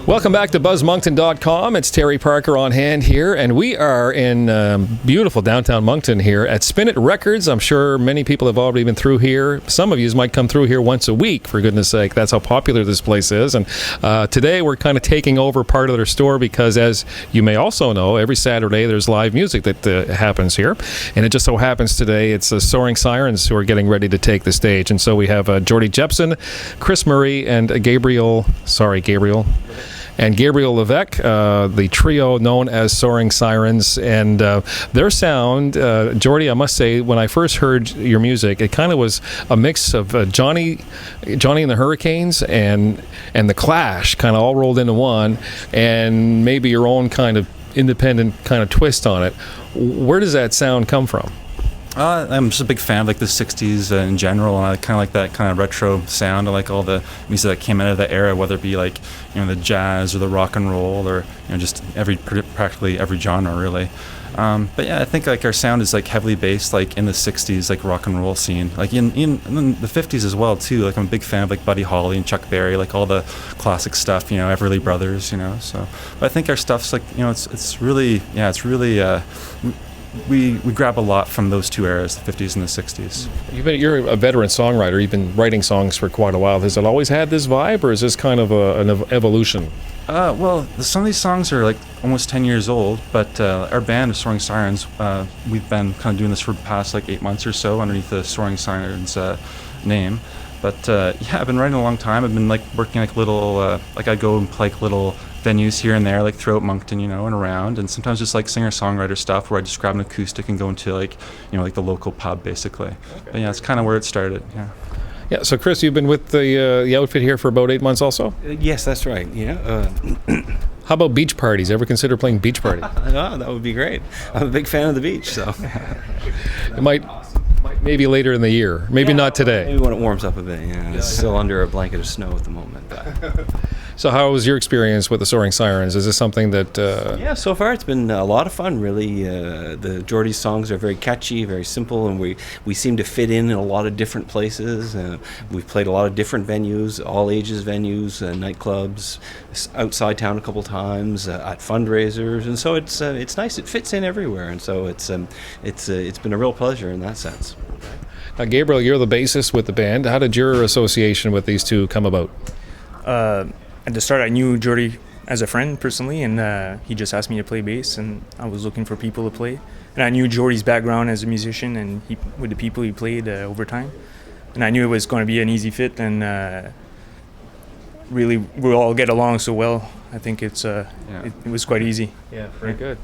Welcome back to BuzzMoncton.com. It's Terry Parker on hand here, and we are in beautiful downtown Moncton here at Spin It Records. I'm sure many people have already been through here. Some of you might come through here once a week, for goodness sake. That's how popular this place is. And today we're kind of taking over part of their store because, as you may also know, every Saturday there's live music that happens here. And it just so happens today it's Soaring Sirens who are getting ready to take the stage. And so we have Jordy Jepson, Chris Murray, and Gabriel Levesque, the trio known as Soaring Sirens. And their sound, Jordy, I must say, when I first heard your music, it kind of was a mix of Johnny and the Hurricanes and the Clash, kind of all rolled into one, and maybe your own kind of independent kind of twist on it. Where does that sound come from? I'm just a big fan of like the 60s in general, and I kind of like that kind of retro sound. I like all the music that came out of that era, whether it be like, the jazz or the rock and roll, or just practically every genre really. But yeah, I think like our sound is like heavily based like in the 60s like rock and roll scene, like in the 50s as well too. Like I'm a big fan of like Buddy Holly and Chuck Berry, like all the classic stuff, Everly Brothers, So, but I think our stuff's like it's really we grab a lot from those two eras, the 50s and the 60s. You're a veteran songwriter. You've been writing songs for quite a while. Has it always had this vibe, or is this kind of an evolution? Well, some of these songs are like almost 10 years old, but our band of Soaring Sirens, we've been kind of doing this for the past like 8 months or so underneath the Soaring Sirens name. But I've been writing a long time. I've been like working like little, like I go and play like little venues here and there, like throughout Moncton, and around, and sometimes just like singer-songwriter stuff where I just grab an acoustic and go into like, like the local pub basically. Okay. But yeah, it's kind of where it started. Yeah. So Chris, you've been with the outfit here for about 8 months also? Yes, that's right. Yeah. How about beach parties? Ever consider playing beach party? Oh, that would be great. I'm a big fan of the beach, so. It might maybe later in the year. Maybe not today. Maybe when it warms up a bit. It's still under a blanket of snow at the moment. But. So how was your experience with the Soaring Sirens? Is this something that... Yeah, so far it's been a lot of fun, really. The Jordy's songs are very catchy, very simple, and we seem to fit in a lot of different places. We've played a lot of different venues, all ages venues, nightclubs, outside town a couple times, at fundraisers, and so it's nice. It fits in everywhere, and so it's been a real pleasure in that sense. Now, Gabriel, you're the bassist with the band. How did your association with these two come about? At the start, I knew Jordy as a friend personally, and he just asked me to play bass, and I was looking for people to play. And I knew Jordy's background as a musician and with the people he played over time. And I knew it was going to be an easy fit, and really we'll all get along so well. I think it was quite easy. Yeah, very good.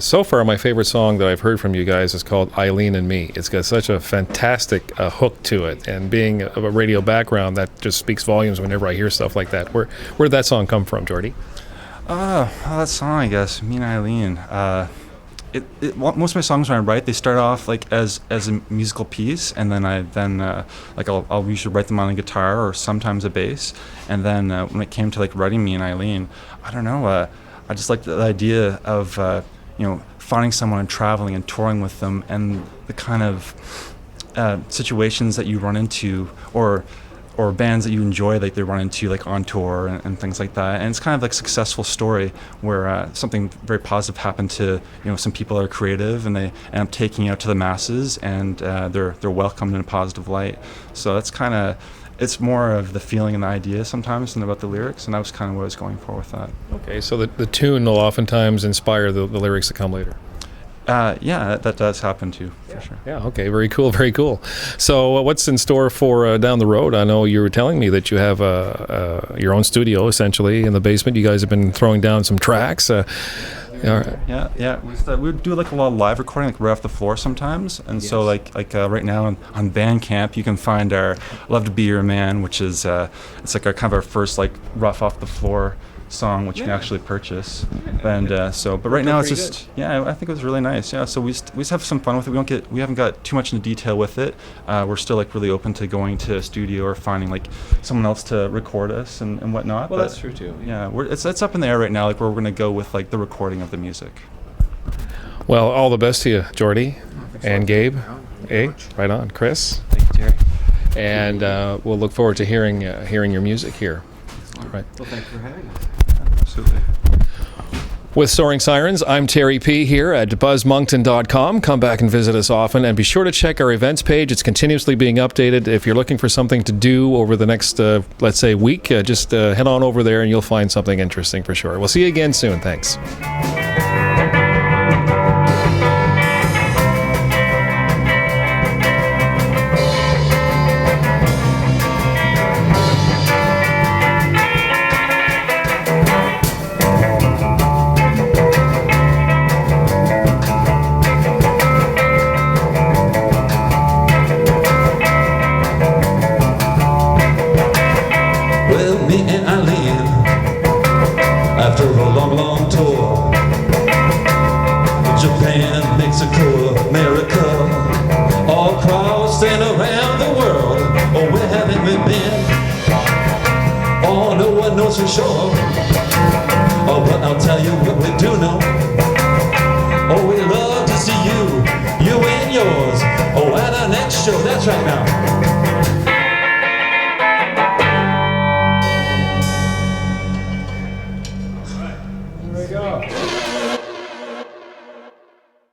So far, my favorite song that I've heard from you guys is called Eileen and Me. It's got such a fantastic hook to it, and being of a radio background, that just speaks volumes whenever I hear stuff like that. Where did that song come from, Jordy? That song, I guess, Me and Eileen. Most of my songs when I write, they start off like as a musical piece, and then I'll usually write them on a guitar or sometimes a bass, and then when it came to like writing Me and Eileen, I don't know, I just like the idea of finding someone and traveling and touring with them, and the kind of situations that you run into, or bands that you enjoy, like they run into like on tour and things like that. And it's kind of like a successful story where something very positive happened to some people that are creative, and they end up taking it out to the masses, and they're welcomed in a positive light. So that's kind of, it's more of the feeling and the idea sometimes than about the lyrics, and that was kind of what I was going for with that. Okay, so the tune will oftentimes inspire the lyrics that come later. Yeah, that does happen too, for sure. Yeah, okay, very cool, very cool. So what's in store for down the road? I know you were telling me that you have your own studio, essentially, in the basement. You guys have been throwing down some tracks. Yeah. We do like a lot of live recording, like right off the floor sometimes. And so like right now on Bandcamp, you can find our "Love to Be Your Man," which is it's like our kind of our first like rough off the floor song, which you can actually purchase. And but right now it's just I think it was really nice. Yeah, so we just have some fun with it. We haven't got too much into detail with it. We're still like really open to going to a studio or finding like someone else to record us and whatnot. Well, but that's true too. Yeah, it's up in the air right now, like where we're gonna go with like the recording of the music. Well, all the best to you, Jordy and Gabe. Hey, right on, Chris. Thank you, Terry. And we'll look forward to hearing your music here. All right. Well, thank you for having us. Absolutely. With Soaring Sirens, I'm Terry P. here at buzzmoncton.com. Come back and visit us often, and be sure to check our events page. It's continuously being updated. If you're looking for something to do over the next, let's say, week, just head on over there and you'll find something interesting for sure. We'll see you again soon. Thanks. Well, me and Eileen, after a long, long tour, Japan, Mexico, America, all across and around the world. Oh, where haven't we been? Oh, no one knows for sure. Oh, but I'll tell you what we do know. Oh, we love to see you and yours. Oh, at our next show, that's right now. There we go.